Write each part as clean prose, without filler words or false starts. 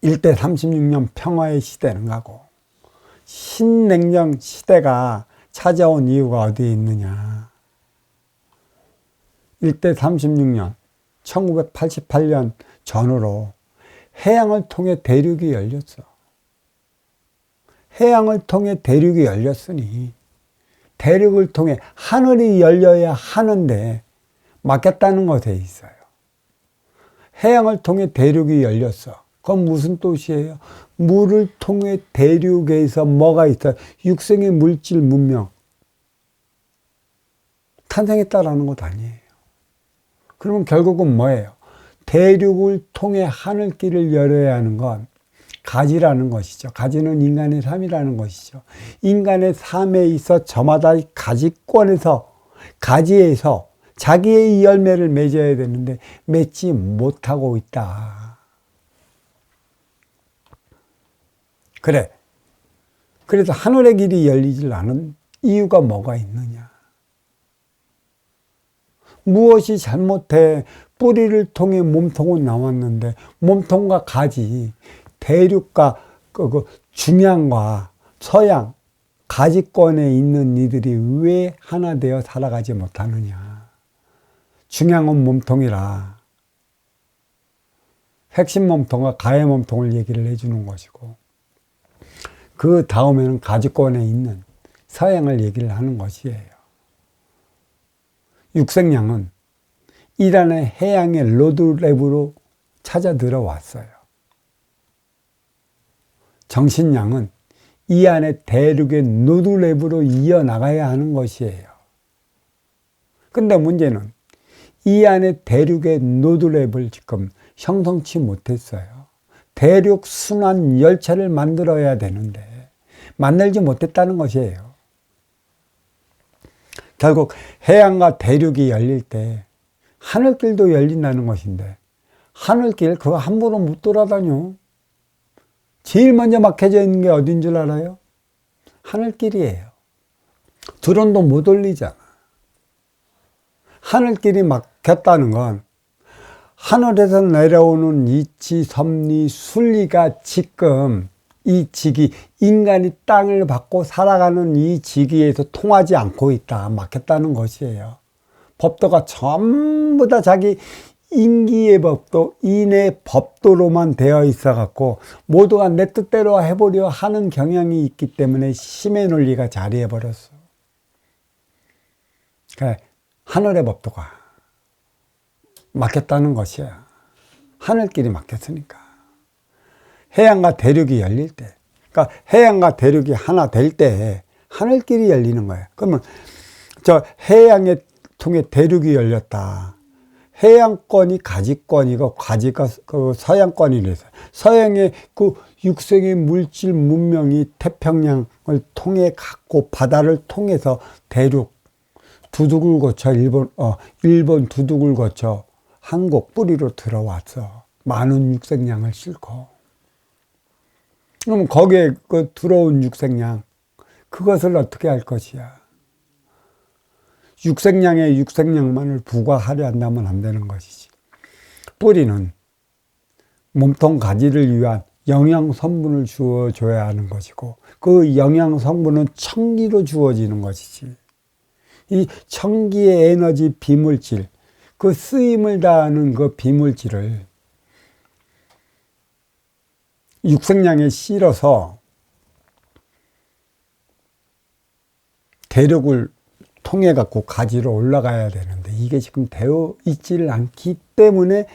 일대 36년 평화의 시대는 가고 신냉전 시대가 찾아온 이유가 어디에 있느냐. 일대 36년 1988년 전후로 해양을 통해 대륙이 열렸어. 해양을 통해 대륙이 열렸으니 대륙을 통해 하늘이 열려야 하는데 막혔다는 것에 있어요. 해양을 통해 대륙이 열렸어. 그건 무슨 뜻이에요? 물을 통해 대륙에서 뭐가 있어요? 육생의 물질 문명 탄생했다라는 것 아니에요. 그러면 결국은 뭐예요? 대륙을 통해 하늘길을 열어야 하는 건 가지라는 것이죠. 가지는 인간의 삶이라는 것이죠. 인간의 삶에 있어 저마다 가지권에서 가지에서 자기의 열매를 맺어야 되는데 맺지 못하고 있다. 그래. 그래서 하늘의 길이 열리질 않은 이유가 뭐가 있느냐. 무엇이 잘못해? 뿌리를 통해 몸통은 나왔는데 몸통과 가지, 대륙과 중양과 서양, 가지권에 있는 이들이 왜 하나 되어 살아가지 못하느냐. 중양은 몸통이라 핵심 몸통과 가해 몸통을 얘기를 해주는 것이고 그 다음에는 가지권에 있는 서양을 얘기를 하는 것이에요. 육생양은 이란의 해양의 로드랩으로 찾아 들어왔어요. 정신양은 이 안에 대륙의 노드랩으로 이어나가야 하는 것이에요. 근데 문제는 이 안에 대륙의 노드랩을 지금 형성치 못했어요. 대륙 순환 열차를 만들어야 되는데 만들지 못했다는 것이에요. 결국 해양과 대륙이 열릴 때 하늘길도 열린다는 것인데 하늘길 그거 함부로 못 돌아다녀. 제일 먼저 막혀져 있는 게 어딘 줄 알아요? 하늘길이에요. 드론도 못 올리잖아. 하늘길이 막혔다는 건 하늘에서 내려오는 이치, 섭리, 순리가 지금 이 지기, 인간이 땅을 받고 살아가는 이 지기에서 통하지 않고 있다. 막혔다는 것이에요. 법도가 전부 다 자기 인기의 법도, 인의 법도로만 되어 있어 갖고 모두가 내 뜻대로 해보려 하는 경향이 있기 때문에 힘의 논리가 자리해 버렸어. 그래, 하늘의 법도가 막혔다는 것이야. 하늘길이 막혔으니까. 해양과 대륙이 열릴 때, 그러니까 해양과 대륙이 하나 될 때 하늘길이 열리는 거예요. 그러면 저 해양에 통해 대륙이 열렸다. 해양권이 가지권이고 가지가 그 서양권이래서 서양의 그 육생의 물질 문명이 태평양을 통해 갔고 바다를 통해서 대륙 두둑을 거쳐 일본 두둑을 거쳐 한국 뿌리로 들어왔어. 많은 육생량을 싣고. 그럼 거기에 그 들어온 육생량 그것을 어떻게 할 것이야? 육생량에 육생량만을 부과하려 한다면 안 되는 것이지. 뿌리는 몸통 가지를 위한 영양 성분을 주어줘야 하는 것이고 그 영양 성분은 청기로 주어지는 것이지. 이 청기의 에너지 비물질, 그 쓰임을 다하는 그 비물질을 육생량에 실어서 대륙을 통해 갖고 가지로 올라가야 되는데 이게 지금 되어 있지를 않기 때문에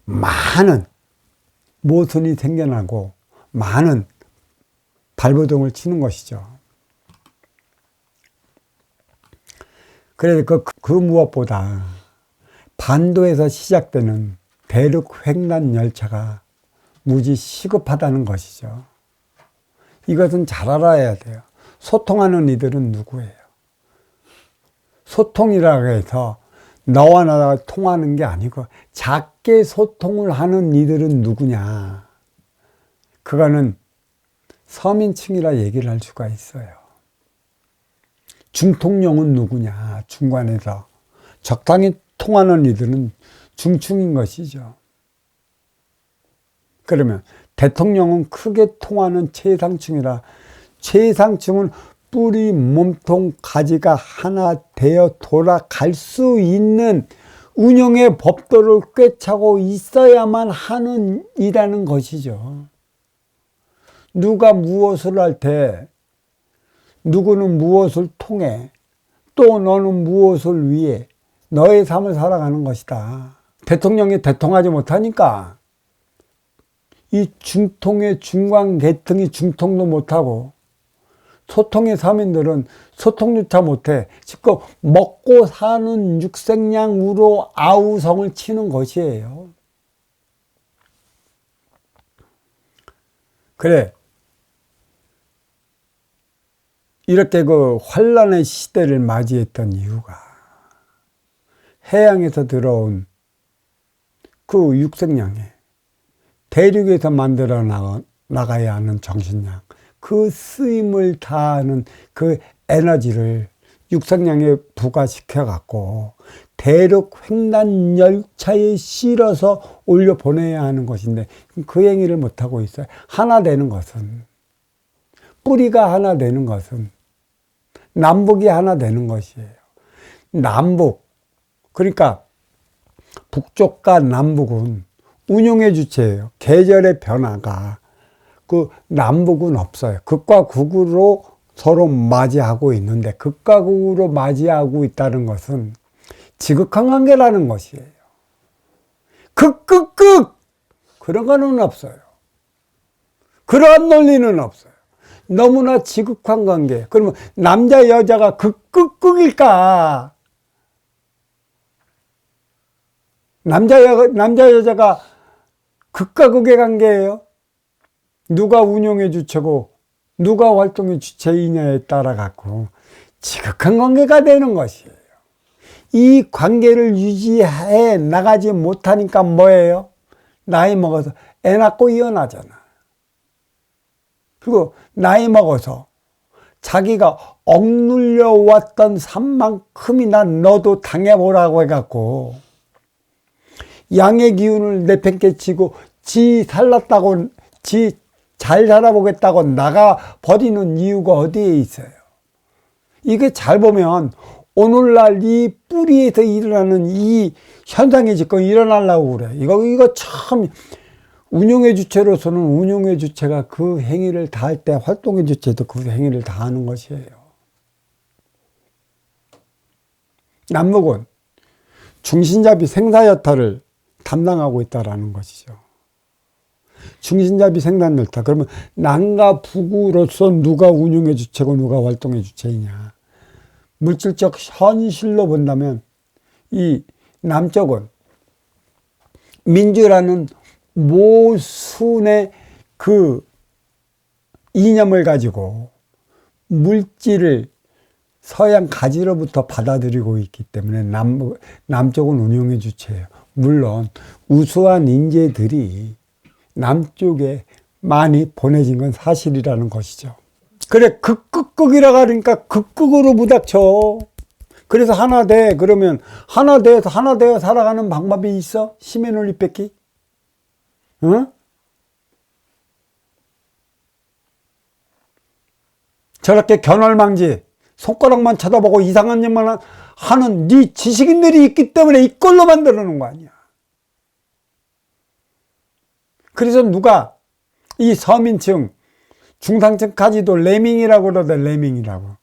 많은 모순이 생겨나고 많은 발버둥을 치는 것이죠. 그래서 그 무엇보다 반도에서 시작되는 대륙 횡단 열차가 무지 시급하다는 것이죠. 이것은 잘 알아야 돼요. 소통하는 이들은 누구예요? 소통이라고 해서 너와 나가 통하는 게 아니고 작게 소통을 하는 이들은 누구냐? 그거는 서민층이라 얘기를 할 수가 있어요. 중통령은 누구냐? 중간에서 적당히 통하는 이들은 중층인 것이죠. 그러면 대통령은 크게 통하는 최상층이라. 최상층은 뿌리, 몸통, 가지가 하나 되어 돌아갈 수 있는 운영의 법도를 꿰차고 있어야만 하는 이라는 것이죠. 누가 무엇을 할 때 누구는 무엇을 통해 또 너는 무엇을 위해 너의 삶을 살아가는 것이다. 대통령이 대통하지 못하니까 이 중통의 중간계층이 중통도 못하고 소통의 서민들은 소통조차 못해. 지금 먹고 사는 육생량으로 아우성을 치는 것이에요. 그래. 이렇게 그 환란의 시대를 맞이했던 이유가 해양에서 들어온 그 육생량에 대륙에서 만들어 나가야 하는 정신량, 그 쓰임을 다하는 그 에너지를 육상량에 부과시켜 갖고 대륙 횡단 열차에 실어서 올려 보내야 하는 것인데 그 행위를 못하고 있어요. 하나 되는 것은, 뿌리가 하나 되는 것은 남북이 하나 되는 것이에요. 남북, 그러니까 북쪽과 남북은 운용의 주체예요. 계절의 변화가 그 남북은 없어요. 극과 극으로 서로 맞이하고 있는데, 극과 극으로 맞이하고 있다는 것은 지극한 관계라는 것이에요. 극 그런 거는 없어요. 그러한 논리는 없어요. 너무나 지극한 관계. 그러면 남자 여자가 극일까? 남자 여자가 극과 극의 관계예요. 누가 운용의 주체고 누가 활동의 주체이냐에 따라 갖고 지극한 관계가 되는 것이에요. 이 관계를 유지해 나가지 못하니까 뭐예요? 나이 먹어서 애 낳고 이혼하잖아. 그리고 나이 먹어서 자기가 억눌려 왔던 산만큼이나 너도 당해보라고 해갖고 양의 기운을 내팽개치고 지 살랐다고, 지 잘 살아보겠다고 나가 버리는 이유가 어디에 있어요? 이게 잘 보면 오늘날 이 뿌리에서 일어나는 이 현상이 지금 일어나려고 그래. 이거 참, 운용의 주체로서는 운용의 주체가 그 행위를 다할 때 활동의 주체도 그 행위를 다하는 것이에요. 남북은 중신잡이 생사여타를 담당하고 있다는 것이죠. 중신잡이 생산열타. 그러면 남과 북으로서 누가 운용의 주체고 누가 활동의 주체이냐. 물질적 현실로 본다면 이 남쪽은 민주라는 모순의 그 이념을 가지고 물질을 서양 가지로부터 받아들이고 있기 때문에 남쪽은 운용의 주체예요. 물론 우수한 인재들이 남쪽에 많이 보내진 건 사실이라는 것이죠. 그래, 극이라고 하니까 극으로 부닥쳐. 그래서 하나 돼. 그러면 하나 되어 살아가는 방법이 있어? 힘의 논리 뺏기? 응? 저렇게 견월망지, 손가락만 쳐다보고 이상한 일만 하는 네 지식인들이 있기 때문에 이꼴로 만들어 놓은 거 아니야. 그래서 누가 이 서민층, 중상층까지도 레밍이라고 그러대. 레밍이라고.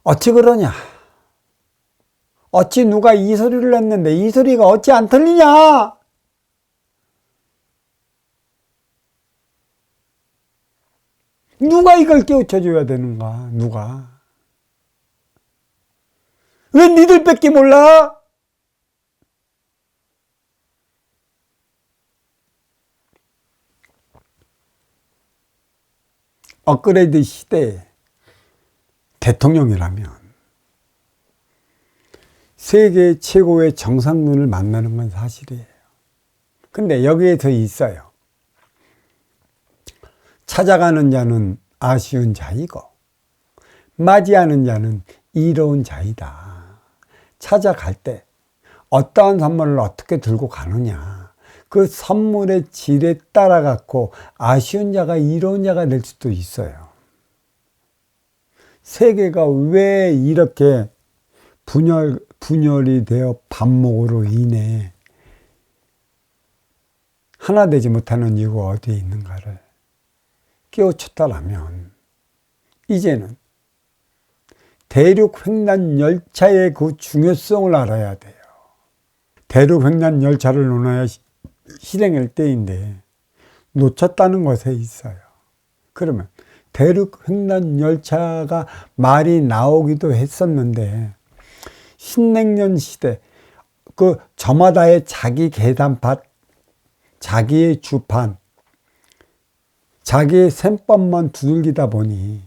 어찌 그러냐? 어찌 누가 이 소리를 했는데 이 소리가 어찌 안 틀리냐? 누가 이걸 깨우쳐줘야 되는가? 누가? 왜 니들밖에 몰라? 업그레이드 시대에 대통령이라면 세계 최고의 정상군을 만나는 건 사실이에요. 근데 여기에 더 있어요. 찾아가는 자는 아쉬운 자이고 맞이하는 자는 이로운 자이다. 찾아갈 때 어떠한 선물을 어떻게 들고 가느냐, 그 선물의 질에 따라 갖고 아쉬운 자가 이로운 자가 될 수도 있어요. 세계가 왜 이렇게 분열이 되어 반목으로 인해 하나 되지 못하는 이유가 어디에 있는가를 깨우쳤다라면 이제는 대륙횡단 열차의 그 중요성을 알아야 돼요. 대륙횡단 열차를 놓아야 실행할 때인데 놓쳤다는 것에 있어요. 그러면 대륙횡단 열차가 말이 나오기도 했었는데 신냉전 시대 그 저마다의 자기 계단밭, 자기의 주판, 자기의 셈법만 두들기다 보니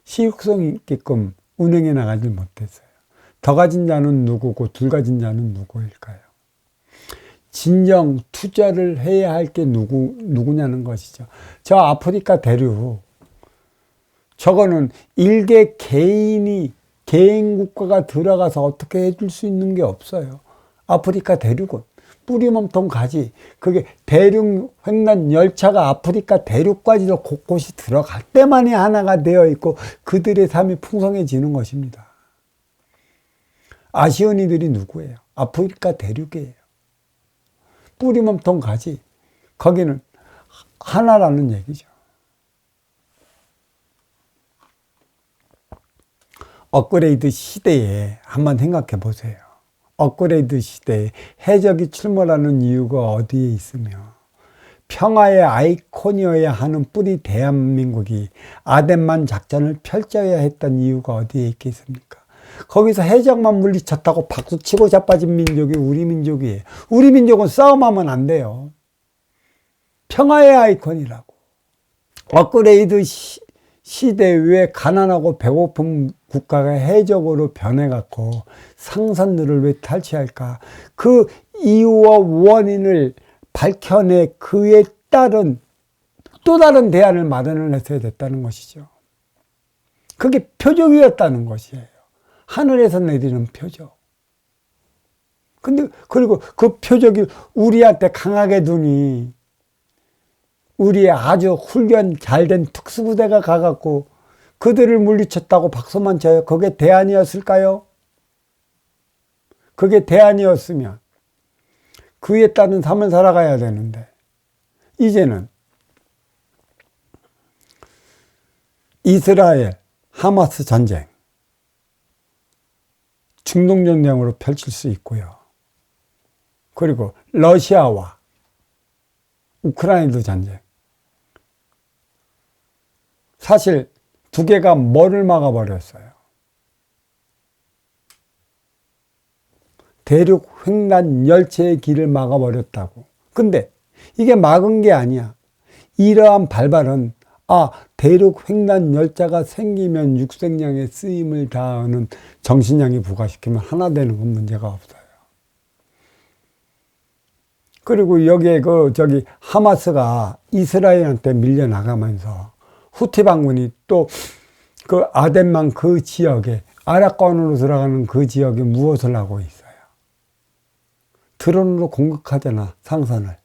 시육성 있게끔 운행해 나가지 못했어요. 더 가진 자는 누구고 둘 가진 자는 누구일까요? 진정 투자를 해야 할 게 누구냐는 것이죠. 저 아프리카 대륙, 저거는 일개 개인 국가가 들어가서 어떻게 해줄 수 있는 게 없어요. 아프리카 대륙은 뿌리 몸통 가지. 그게 대륙 횡단 열차가 아프리카 대륙까지도 곳곳이 들어갈 때만이 하나가 되어 있고 그들의 삶이 풍성해지는 것입니다. 아쉬운 이들이 누구예요? 아프리카 대륙이에요. 뿌리 몸통 가지. 거기는 하나라는 얘기죠. 업그레이드 시대에 한번 생각해 보세요. 업그레이드 시대에 해적이 출몰하는 이유가 어디에 있으며 평화의 아이콘이어야 하는 뿌리 대한민국이 아덴만 작전을 펼쳐야 했던 이유가 어디에 있겠습니까? 거기서 해적만 물리쳤다고 박수치고 자빠진 민족이 우리 민족이에요. 우리 민족은 싸움하면 안 돼요. 평화의 아이콘이라고. 업그레이드 시대 왜 가난하고 배고픈 국가가 해적으로 변해갖고 상선들을 왜 탈취할까? 그 이유와 원인을 밝혀내 그에 따른 또 다른 대안을 마련을 했어야 됐다는 것이죠. 그게 표적이었다는 것이에요. 하늘에서 내리는 표적. 근데 그리고 그 표적이 우리한테 강하게 두니 우리의 아주 훈련 잘된 특수부대가 가갖고 그들을 물리쳤다고 박수만 쳐요. 그게 대안이었을까요? 그게 대안이었으면 그에 따른 삶을 살아가야 되는데 이제는 이스라엘 하마스 전쟁 중동 전쟁으로 펼칠 수 있고요. 그리고 러시아와 우크라이나 전쟁. 사실 두 개가 뭐를 막아버렸어요? 대륙 횡단 열차의 길을 막아버렸다고. 근데 이게 막은 게 아니야. 이러한 발발은 대륙 횡단 열차가 생기면 육색량의 쓰임을 다하는 정신량이 부과시키면 하나 되는 건 문제가 없어요. 그리고 여기에 하마스가 이스라엘한테 밀려나가면서 후티 반군이 또 그 아덴만 그 지역에 아랍권으로 들어가는 그 지역에 무엇을 하고 있어요? 드론으로 공격하잖아, 상선을.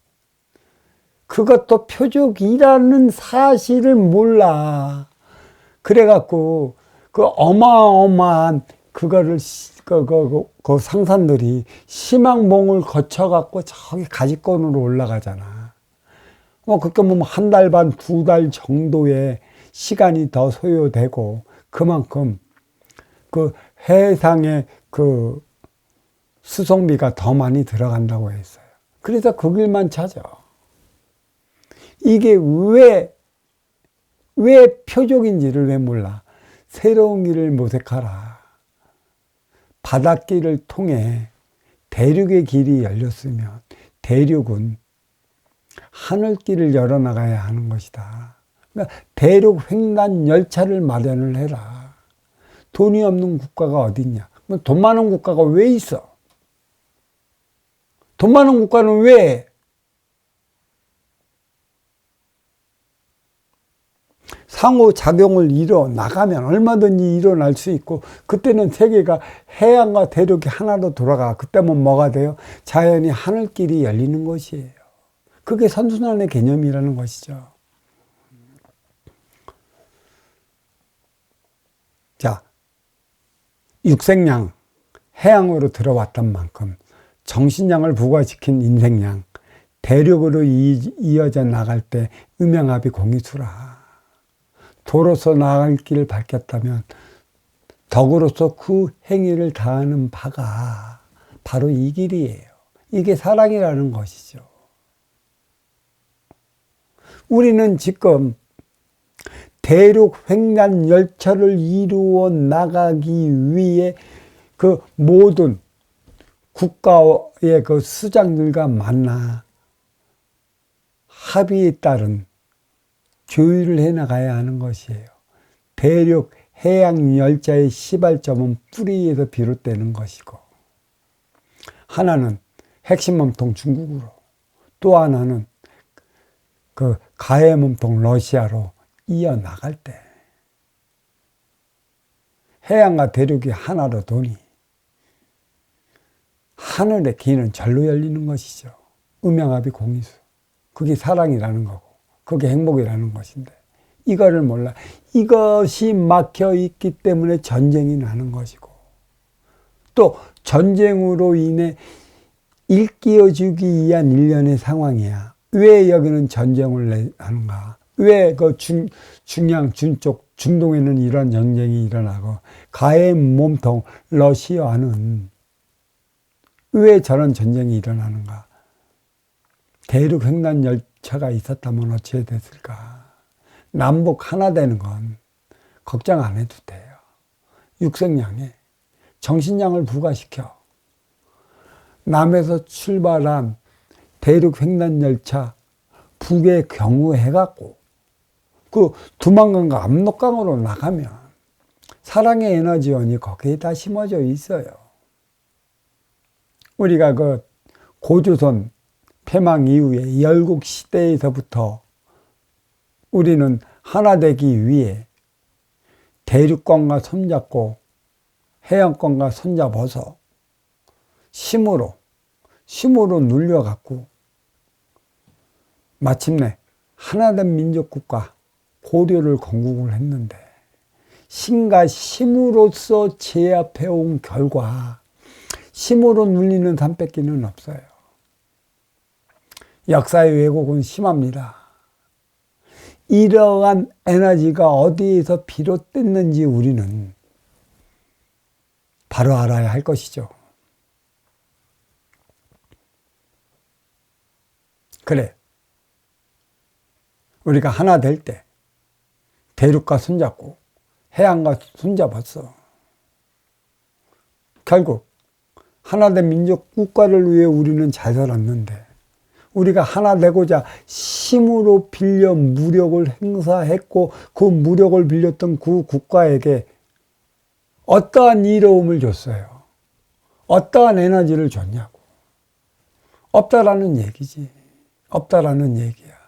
그것도 표적이라는 사실을 몰라. 그래갖고 그 어마어마한 그거를 그 상선들이 심항봉을 거쳐갖고 저기 가지권으로 올라가잖아. 그렇게 보면 한 달 반, 두 달 정도의 시간이 더 소요되고 그만큼 그 해상의 그 수송비가 더 많이 들어간다고 했어요. 그래서 그 길만 찾아. 이게 왜 표적인지를 왜 몰라. 새로운 길을 모색하라. 바닷길을 통해 대륙의 길이 열렸으면 대륙은 하늘길을 열어나가야 하는 것이다. 그러니까 대륙 횡단 열차를 마련을 해라. 돈이 없는 국가가 어딨냐? 돈 많은 국가가 왜 있어? 돈 많은 국가는 왜 상호작용을 이뤄나가면 얼마든지 일어날 수 있고, 그때는 세계가 해양과 대륙이 하나로 돌아가. 그때면 뭐가 돼요? 자연이 하늘길이 열리는 것이에요. 그게 선순환의 개념이라는 것이죠. 자, 육생양, 해양으로 들어왔던 만큼 정신량을 부과시킨 인생양, 대륙으로 이어져 나갈 때 음양합이 공이수라. 도로서 나갈 길을 밝혔다면 덕으로서 그 행위를 다하는 바가 바로 이 길이에요. 이게 사랑이라는 것이죠. 우리는 지금 대륙 횡단 열차를 이루어 나가기 위해 그 모든 국가의 그 수장들과 만나 합의에 따른 조율을 해 나가야 하는 것이에요. 대륙 해양 열차의 시발점은 뿌리에서 비롯되는 것이고, 하나는 핵심 몸통 중국으로, 또 하나는 그 가해 몸통 러시아로 이어나갈 때 해양과 대륙이 하나로 도니 하늘의 길은 절로 열리는 것이죠. 음양합이 공이수. 그게 사랑이라는 거고, 그게 행복이라는 것인데, 이거를 몰라. 이것이 막혀 있기 때문에 전쟁이 나는 것이고, 또 전쟁으로 인해 일깨워주기 위한 일련의 상황이야. 왜 여기는 전쟁을 하는가? 왜 그 중양, 중쪽, 중동에는 이런 전쟁이 일어나고, 가해 몸통 러시아는 왜 저런 전쟁이 일어나는가? 대륙 횡단 열차가 있었다면 어찌 됐을까? 남북 하나 되는 건 걱정 안 해도 돼요. 육생양에 정신량을 부과시켜 남에서 출발한 대륙 횡단 열차 북에 경유해갖고 그 두만강과 압록강으로 나가면 사랑의 에너지원이 거기에 다 심어져 있어요. 우리가 그 고조선 폐망 이후에 열국 시대에서부터 우리는 하나 되기 위해 대륙권과 손잡고 해양권과 손잡아서 힘으로 눌려갖고 마침내 하나된 민족국가 고려를 건국을 했는데, 신과 힘으로써 제압해온 결과 힘으로 눌리는 산 뺏기는 없어요. 역사의 왜곡은 심합니다. 이러한 에너지가 어디에서 비롯됐는지 우리는 바로 알아야 할 것이죠. 그래, 우리가 하나 될 때 대륙과 손잡고 해양과 손잡았어. 결국 하나된 민족 국가를 위해 우리는 잘 살았는데, 우리가 하나 되고자 힘으로 빌려 무력을 행사했고, 그 무력을 빌렸던 그 국가에게 어떠한 이로움을 줬어요? 어떠한 에너지를 줬냐고. 없다라는 얘기지. 없다라는 얘기야.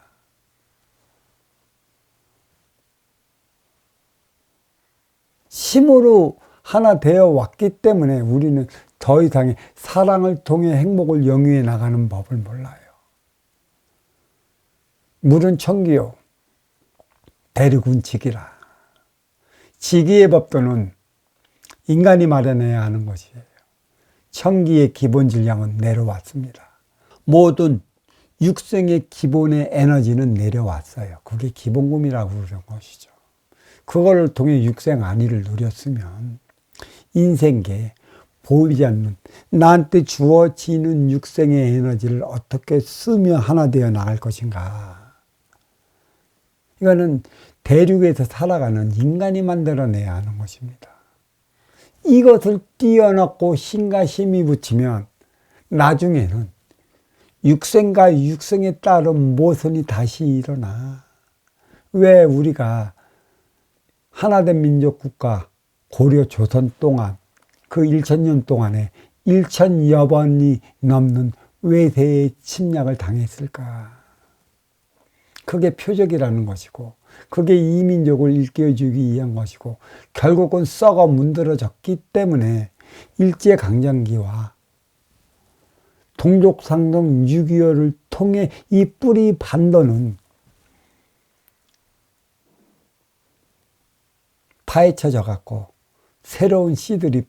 힘으로 하나 되어 왔기 때문에 우리는 더 이상의 사랑을 통해 행복을 영위해 나가는 법을 몰라요. 물은 천기요, 대륙은 지기라. 지기의 법도는 인간이 마련해야 하는 것이에요. 천기의 기본 질량은 내려왔습니다. 모든 육생의 기본의 에너지는 내려왔어요. 그게 기본금이라고 그러는 것이죠. 그걸 통해 육생 안위를 누렸으면 인생계 보이지 않는 나한테 주어지는 육생의 에너지를 어떻게 쓰며 하나 되어 나갈 것인가. 이거는 대륙에서 살아가는 인간이 만들어내야 하는 것입니다. 이것을 띄워놓고 힘과 힘이 붙이면 나중에는 육생과 육생에 따른 모선이 다시 일어나. 왜 우리가 하나된 민족국가 고려 조선 동안 그 1000년 동안에 1000여 번이 넘는 외세의 침략을 당했을까? 그게 표적이라는 것이고, 그게 이민족을 일깨워주기 위한 것이고, 결국은 썩어 문드러졌기 때문에 일제강점기와 동족상동 6.25를 통해 이 뿌리 반도는 파헤쳐져 갖고 새로운 씨들이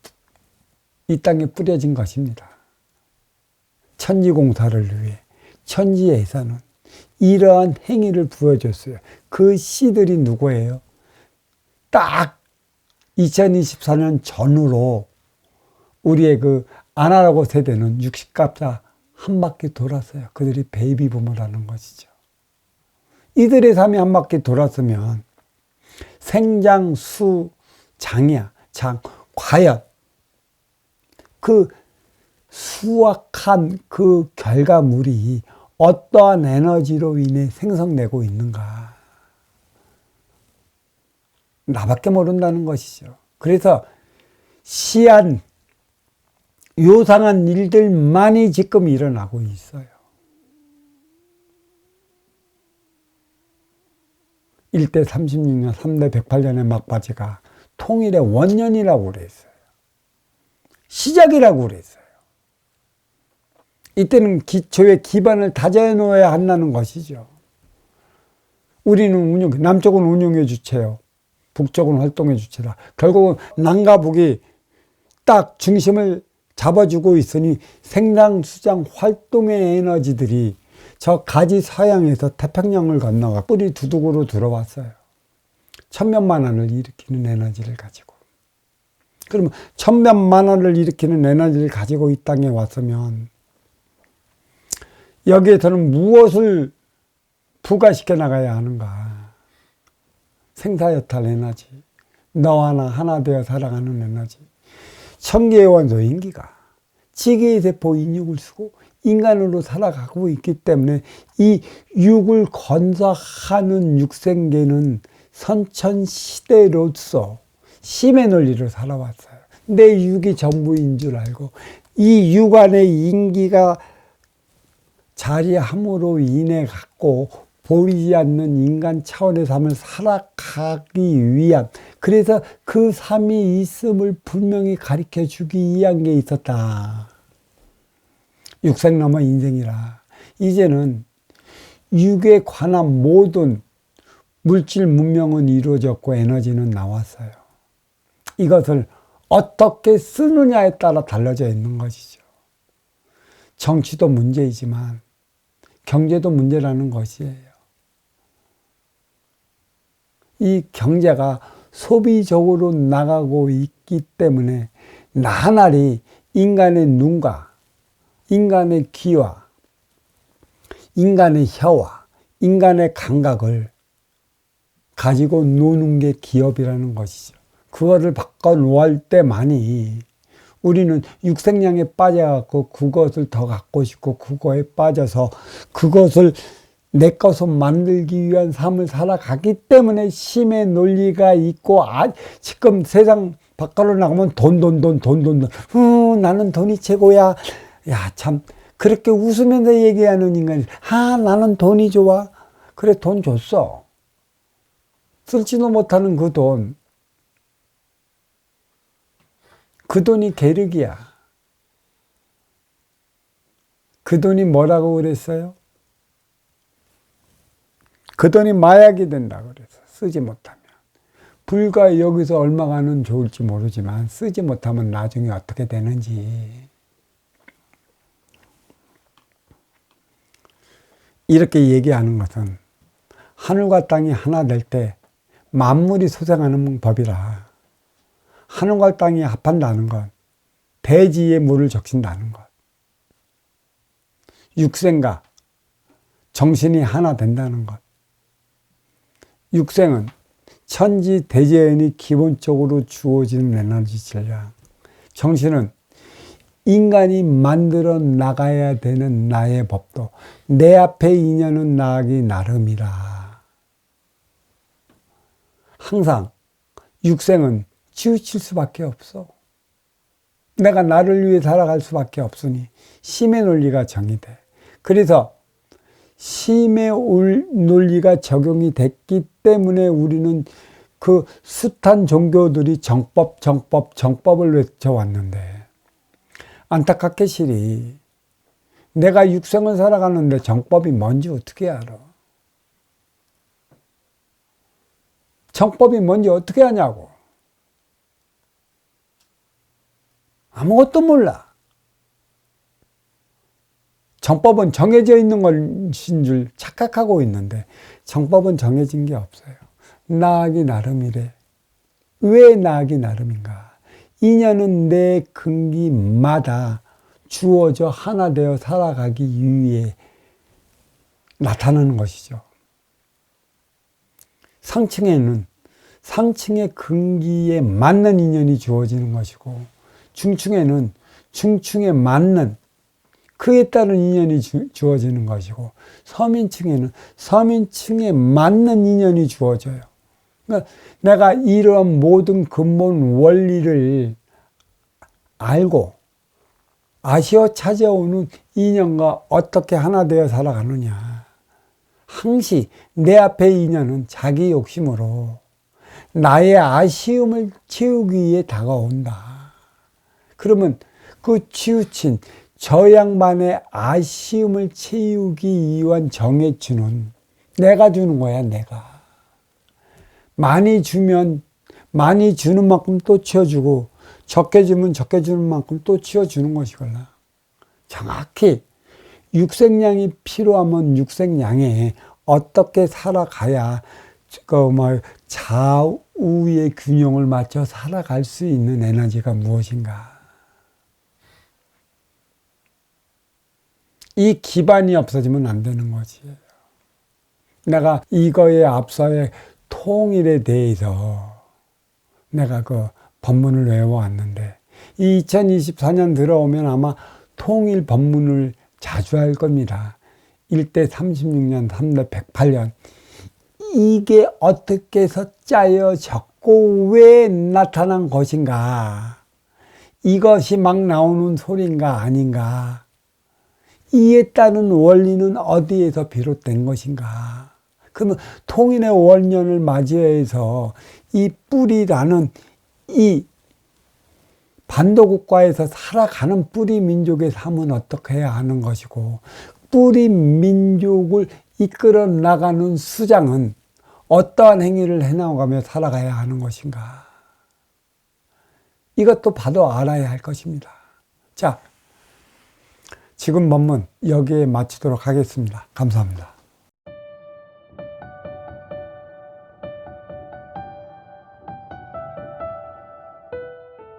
이 땅에 뿌려진 것입니다. 천지공사를 위해 천지에서는 이러한 행위를 보여줬어요. 그 씨들이 누구예요? 딱 2024년 전후로 우리의 그 아나라고 세대는 60갑자 한 바퀴 돌았어요. 그들이 베이비 부모라는 것이죠. 이들의 삶이 한 바퀴 돌았으면 생장, 수, 장이야. 장. 과연 그 수확한 그 결과물이 어떠한 에너지로 인해 생성되고 있는가? 나밖에 모른다는 것이죠. 그래서 시한, 요상한 일들만이 지금 일어나고 있어요. 일대 36년, 3대 108년의 막바지가 통일의 원년이라고 그랬어요. 시작이라고 그랬어요. 이때는 기초의 기반을 다져야 놓아야 한다는 것이죠. 우리는 남쪽은 운용의 주체요. 북쪽은 활동의 주체다. 결국은 남과 북이 딱 중심을 잡아주고 있으니 생장, 수장, 활동의 에너지들이 저 가지 서양에서 태평양을 건너가 뿌리 두둑으로 들어왔어요. 천변만환을 일으키는 에너지를 가지고. 그러면 천변만환을 일으키는 에너지를 가지고 이 땅에 왔으면 여기에서는 무엇을 부과시켜 나가야 하는가? 생사여탈 에너지, 너와 나 하나 되어 살아가는 에너지. 천개의 원소 인기가 지계의 세포 인육을 쓰고 인간으로 살아가고 있기 때문에 이 육을 건설하는 육생계는 선천시대로서 심의 논리로 살아왔어요. 내 육이 전부인 줄 알고 이 육 안에 인기가 자리함으로 인해 갖고 보이지 않는 인간 차원의 삶을 살아가기 위한, 그래서 그 삶이 있음을 분명히 가르쳐 주기 위한 게 있었다. 육생 넘어 인생이라. 이제는 육에 관한 모든 물질 문명은 이루어졌고 에너지는 나왔어요. 이것을 어떻게 쓰느냐에 따라 달라져 있는 것이죠. 정치도 문제이지만 경제도 문제라는 것이에요. 이 경제가 소비적으로 나가고 있기 때문에 나날이 인간의 눈과 인간의 귀와 인간의 혀와 인간의 감각을 가지고 노는 게 기업이라는 것이죠. 그거를 바꿔놓을 때만이 우리는 육생량에 빠져갖고 그것을 더 갖고 싶고 그거에 빠져서 그것을 내 것으로 만들기 위한 삶을 살아가기 때문에 힘의 논리가 있고, 지금 세상 밖으로 나가면 돈. 나는 돈이 최고야. 야, 참. 그렇게 웃으면서 얘기하는 인간이, 나는 돈이 좋아. 그래, 돈 줬어. 쓸지도 못하는 그 돈. 그 돈이 계륵이야. 그 돈이 뭐라고 그랬어요? 그 돈이 마약이 된다고 그래서 쓰지 못하면. 불과 여기서 얼마가는 좋을지 모르지만 쓰지 못하면 나중에 어떻게 되는지. 이렇게 얘기하는 것은 하늘과 땅이 하나 될 때 만물이 소생하는 법이라. 하늘과 땅이 합한다는 것, 대지에 물을 적신다는 것, 육생과 정신이 하나 된다는 것. 육생은 천지 대재연이 기본적으로 주어지는 에너지 질량. 정신은 인간이 만들어 나가야 되는 나의 법도 내 앞에 인연은 나가기 나름이라. 항상 육생은 치우칠 수밖에 없어. 내가 나를 위해 살아갈 수밖에 없으니 힘의 논리가 정의돼. 그래서 심의 논리가 적용이 됐기 때문에 우리는 그 숱한 종교들이 정법을 외쳐왔는데, 안타깝게 실이 내가 육생을 살아가는데 정법이 뭔지 어떻게 알아? 정법이 뭔지 어떻게 아냐고. 아무것도 몰라. 정법은 정해져 있는 것인 줄 착각하고 있는데 정법은 정해진 게 없어요. 나아가기 나름이래. 왜 나아가기 나름인가? 인연은 내 근기마다 주어져 하나 되어 살아가기 위해 나타나는 것이죠. 상층에는 상층의 근기에 맞는 인연이 주어지는 것이고, 중층에는 중층에 맞는 그에 따른 인연이 주어지는 것이고, 서민층에는 서민층에 맞는 인연이 주어져요. 그러니까 내가 이런 모든 근본 원리를 알고 아시어 찾아오는 인연과 어떻게 하나 되어 살아가느냐. 항시 내 앞의 인연은 자기 욕심으로 나의 아쉬움을 채우기 위해 다가온다. 그러면 그 치우친 저 양반의 아쉬움을 채우기 위한 정해주는 내가 주는 거야, 내가. 많이 주면 많이 주는 만큼 또 치워주고, 적게 주면 적게 주는 만큼 또 치워주는 것이걸라. 정확히 육생량이 필요하면 육생량에 어떻게 살아가야 좌우의 균형을 맞춰 살아갈 수 있는 에너지가 무엇인가. 이 기반이 없어지면 안 되는 거지. 내가 이거에 앞서의 통일에 대해서 내가 그 법문을 외워왔는데, 2024년 들어오면 아마 통일 법문을 자주 할 겁니다. 1대 36년, 3대 108년. 이게 어떻게 해서 짜여졌고 왜 나타난 것인가? 이것이 막 나오는 소리인가 아닌가? 이에 따른 원리는 어디에서 비롯된 것인가? 그러면 통일의 원년을 맞이해서 이 뿌리라는 이 반도국가에서 살아가는 뿌리 민족의 삶은 어떻게 해야 하는 것이고, 뿌리 민족을 이끌어 나가는 수장은 어떠한 행위를 해나가며 살아가야 하는 것인가. 이것도 봐도 알아야 할 것입니다. 자, 지금 법문 여기에 마치도록 하겠습니다. 감사합니다.